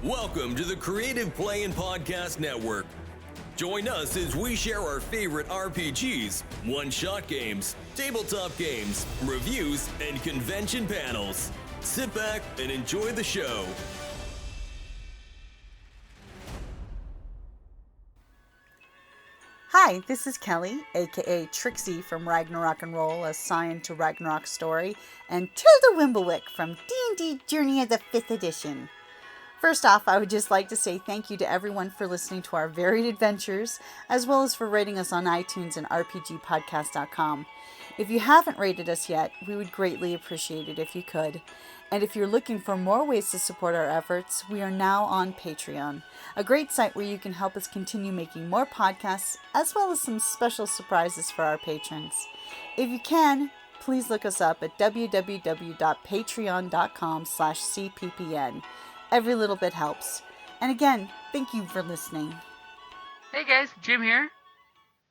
Welcome to the Creative Play and Podcast Network. Join us as we share our favorite RPGs, one-shot games, tabletop games, reviews, and convention panels. Sit back and enjoy the show. Hi, this is Kelly, aka Trixie from Ragnarok and Roll, assigned to Ragnarok Story, and Tilda Wimblewick from D&D Journey of the 5th Edition. First off, I would just like to say thank you to everyone for listening to our varied adventures, as well as for rating us on iTunes and RPGpodcast.com. If you haven't rated us yet, we would greatly appreciate it if you could. And if you're looking for more ways to support our efforts, we are now on Patreon, a great site where you can help us continue making more podcasts, as well as some special surprises for our patrons. If you can, please look us up at www.patreon.com/cppn. Every little bit helps. And again, thank you for listening. Hey guys, Jim here.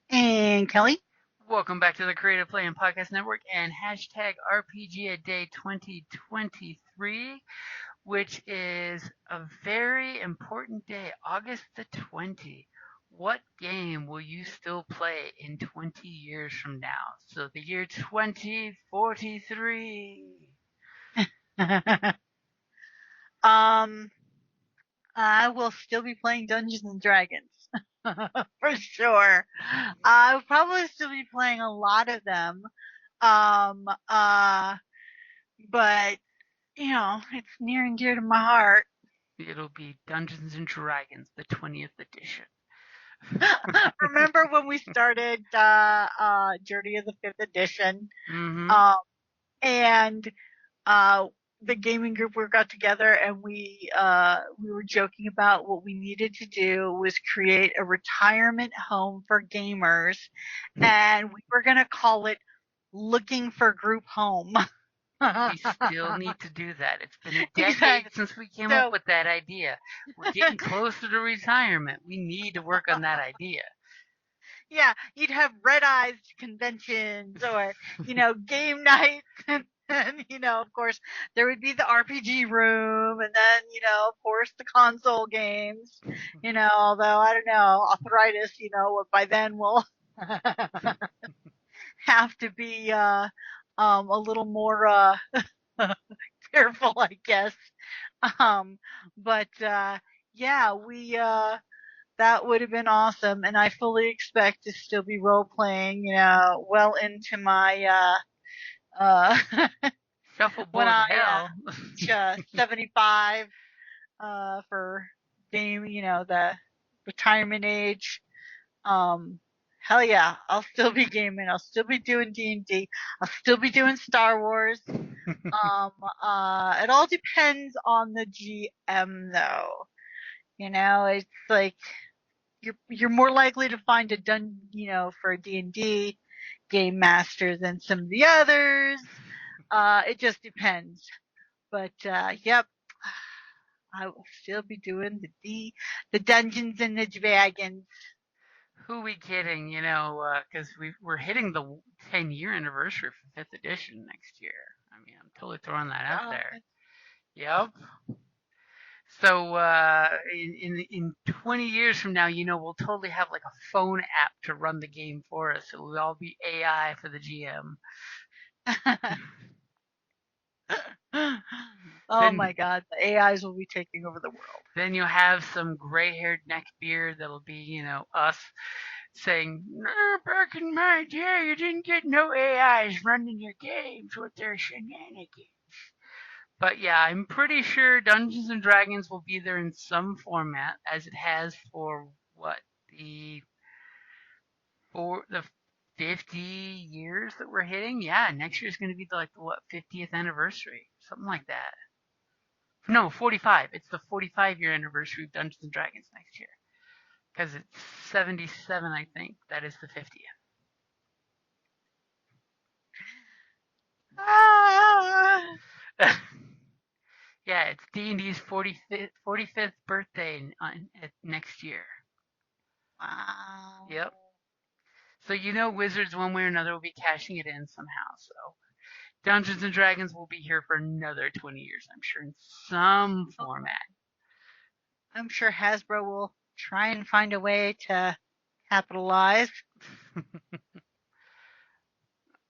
And Kelly. Welcome back to the Creative Play and Podcast Network and hashtag RPGaDAY2023, which is a very important day, August the 20th. What game will you still play in 20 years from now? So the year 2043. I will still be playing Dungeons and Dragons. For sure. I'll probably still be playing a lot of them. But, you know, it's near and dear to my heart. It'll be Dungeons and Dragons, the 20th edition. Remember when we started Journey of the 5th Edition? Mm-hmm. And the gaming group we got together and we were joking about what we needed to do was create a retirement home for gamers, and we were going to call it Looking for Group Home. We still need to do that. It's been a decade since we came up with that idea. We're getting closer to retirement. We need to work on that idea. Yeah, you'd have red-eyes conventions or, game nights. And, of course, there would be the RPG room and then, of course, the console games, although, I don't know, arthritis, by then will have to be a little more careful, I guess. Yeah, that would have been awesome. And I fully expect to still be role-playing, well into my Shuffleboard when hell. 75 for game, the retirement age. Hell yeah, I'll still be gaming. I'll still be doing D&D. I'll still be doing Star Wars. It all depends on the GM though. It's like you're more likely to find a for a D&D game master than some of the others. It just depends. But yep, I will still be doing the Dungeons and the Dragons. Who we kidding? Because we're hitting the 10-year anniversary for 5th edition next year. I mean, I'm totally throwing that out there. Yep. So in 20 years from now, we'll totally have like a phone app to run the game for us. It will all be AI for the GM. My God, the AIs will be taking over the world. Then you'll have some gray-haired neckbeard that'll be, us saying, back in my day, you didn't get no AIs running your games with their shenanigans. But yeah, I'm pretty sure Dungeons and Dragons will be there in some format, as it has for the 50 years that we're hitting. Yeah, next year's going to be the 50th anniversary, something like that. No, 45. It's the 45-year anniversary of Dungeons and Dragons next year, because it's 77, I think. That is the 50th. Yeah, it's D&D's 45th birthday next year. Wow. Yep. So Wizards one way or another will be cashing it in somehow. So Dungeons and Dragons will be here for another 20 years, I'm sure, in some format. I'm sure Hasbro will try and find a way to capitalize.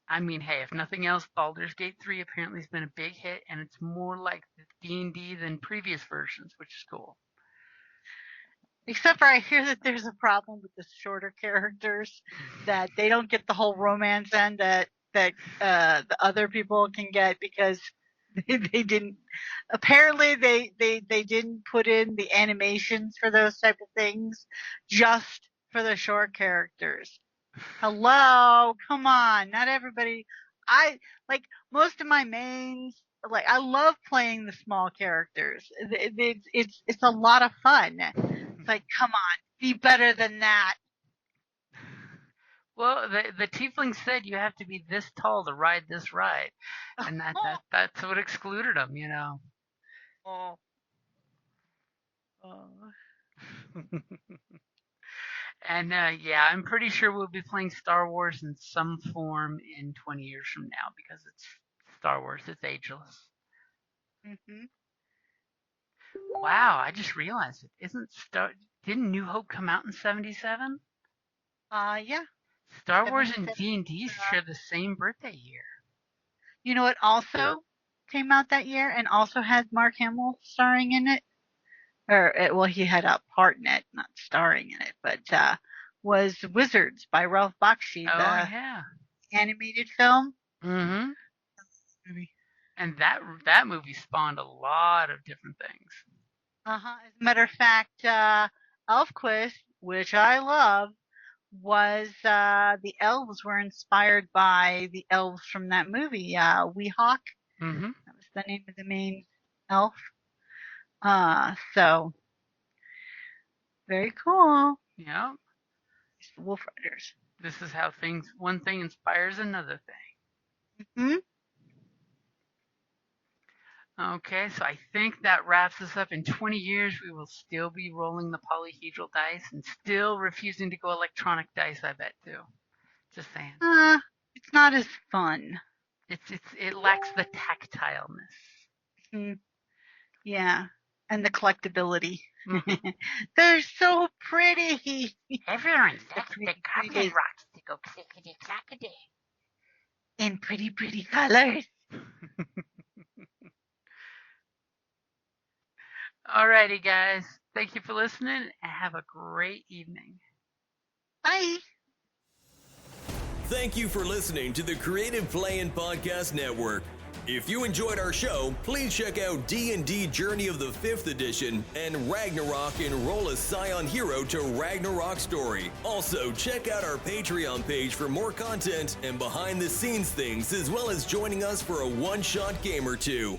I mean, hey, if nothing else, Baldur's Gate 3 apparently has been a big hit, and it's more like D&D than previous versions, which is cool. Except for I hear that there's a problem with the shorter characters, that they don't get the whole romance end that the other people can get because they didn't. Apparently, they didn't put in the animations for those type of things, just for the short characters. Hello, come on, not everybody. I like most of my mains. Like I love playing the small characters. It's a lot of fun. It's like, come on, be better than that. Well, the tiefling said you have to be this tall to ride this ride, and that's what excluded them, you know. Oh. And yeah, I'm pretty sure we'll be playing Star Wars in some form in 20 years from now because it's Star Wars. It's ageless. Mm-hmm. Wow, I just realized it. Didn't New Hope come out in 77? Yeah. Star Wars and D&D share the same birthday year. You know what also came out that year and also had Mark Hamill starring in it? Well, he had a part in it, not starring in it, but was Wizards by Ralph Bakshi, the animated film. Mm-hmm. And that movie spawned a lot of different things. Uh-huh. As a matter of fact, Elfquest, which I love, was the elves were inspired by the elves from that movie, Weehawk. Mm-hmm. That was the name of the main elf. So very cool. Yeah. Wolf Riders. This is how one thing inspires another thing. Mm-hmm. Okay, so I think that wraps us up. In 20 years, we will still be rolling the polyhedral dice and still refusing to go electronic dice, I bet, too. Just saying. It's not as fun. It lacks the tactileness. Mm-hmm. Yeah, and the collectability. Mm-hmm. They're so pretty. Everyone likes the goblin rocks to go clickety-clackety. In pretty, pretty colors. Alrighty, guys. Thank you for listening and have a great evening. Bye. Thank you for listening to the Creative Play-In Podcast Network. If you enjoyed our show, please check out D&D Journey of the 5th Edition and Ragnarok Enroll a Scion Hero to Ragnarok Story. Also, check out our Patreon page for more content and behind-the-scenes things, as well as joining us for a one-shot game or two.